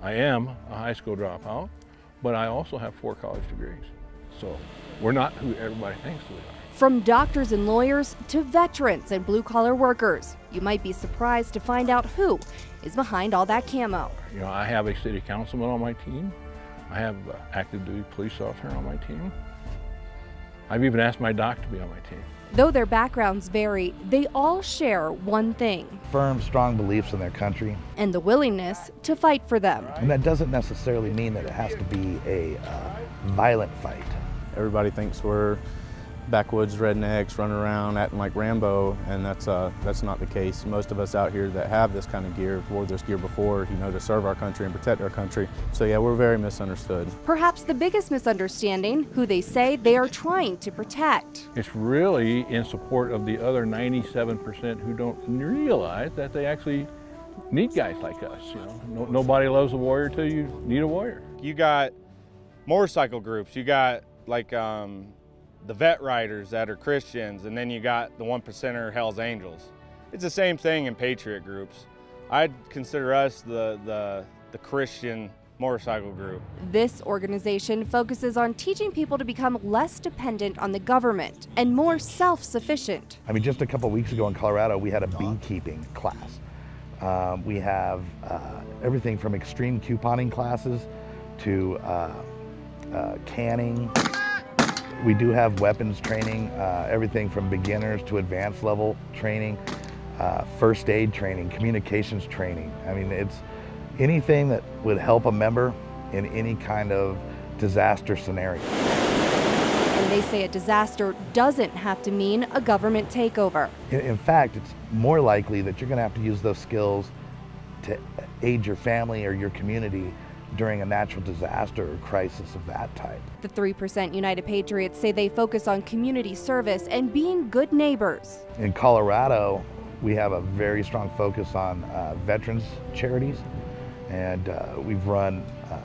I am a high school dropout, but I also have 4 college degrees. So we're not who everybody thinks we are. From doctors and lawyers to veterans and blue-collar workers, you might be surprised to find out who is behind all that camo. You know, I have a city councilman on my team. I have an active duty police officer on my team. I've even asked my doc to be on my team. Though their backgrounds vary, they all share one thing: firm, strong beliefs in their country. And the willingness to fight for them. And that doesn't necessarily mean that it has to be a violent fight. Everybody thinks we're backwoods rednecks running around acting like Rambo, and that's not the case. Most of us out here that have this kind of gear, wore this gear before, to serve our country and protect our country. So yeah, we're very misunderstood. Perhaps the biggest misunderstanding, who they say they are trying to protect. It's really in support of the other 97% who don't realize that they actually need guys like us. Nobody loves a warrior till you need a warrior. You got motorcycle groups, you got like the vet riders that are Christians, and then you got the 1%er Hell's Angels. It's the same thing in patriot groups. I'd consider us the Christian motorcycle group. This organization focuses on teaching people to become less dependent on the government and more self-sufficient. I mean, just a couple weeks ago in Colorado, we had a beekeeping class. We have everything from extreme couponing classes to canning. We do have weapons training, everything from beginners to advanced level training, first aid training, communications training. I mean, it's anything that would help a member in any kind of disaster scenario. And they say a disaster doesn't have to mean a government takeover. In fact, it's more likely that you're going to have to use those skills to aid your family or your community during a natural disaster or crisis of that type. The 3% United Patriots say they focus on community service and being good neighbors. In Colorado, we have a very strong focus on veterans charities, and we've run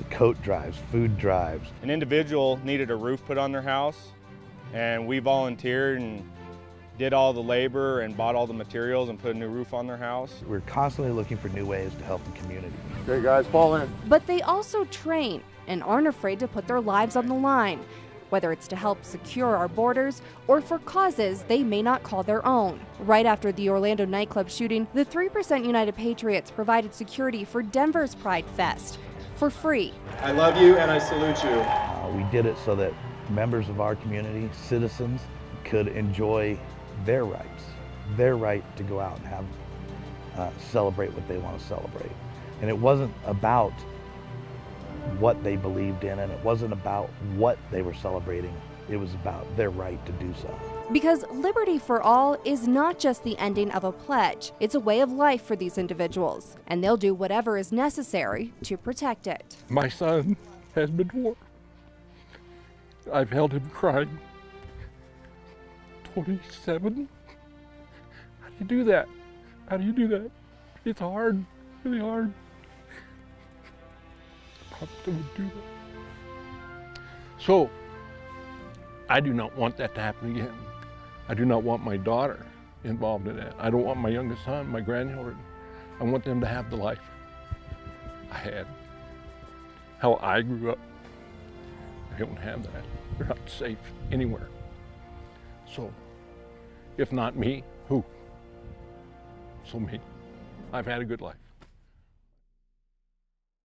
coat drives, food drives. An individual needed a roof put on their house, and we volunteered and did all the labor and bought all the materials and put a new roof on their house. We're constantly looking for new ways to help the community. Okay guys, fall in. But they also train and aren't afraid to put their lives on the line, whether it's to help secure our borders or for causes they may not call their own. Right after the Orlando nightclub shooting, the 3% United Patriots provided security for Denver's Pride Fest for free. I love you and I salute you. We did it so that members of our community, citizens, could enjoy their rights, their right to go out and have celebrate what they want to celebrate. And it wasn't about what they believed in, and it wasn't about what they were celebrating. It was about their right to do so. Because liberty for all is not just the ending of a pledge, it's a way of life for these individuals, and they'll do whatever is necessary to protect it. My son has been dwarfed. I've held him crying. 27? How do you do that? How do you do that? It's hard, really hard. Probably would do that. So, I do not want that to happen again. I do not want my daughter involved in that. I don't want my youngest son, my grandchildren. I want them to have the life I had, how I grew up. They don't have that. They're not safe anywhere. So, if not me, who? So me. I've had a good life.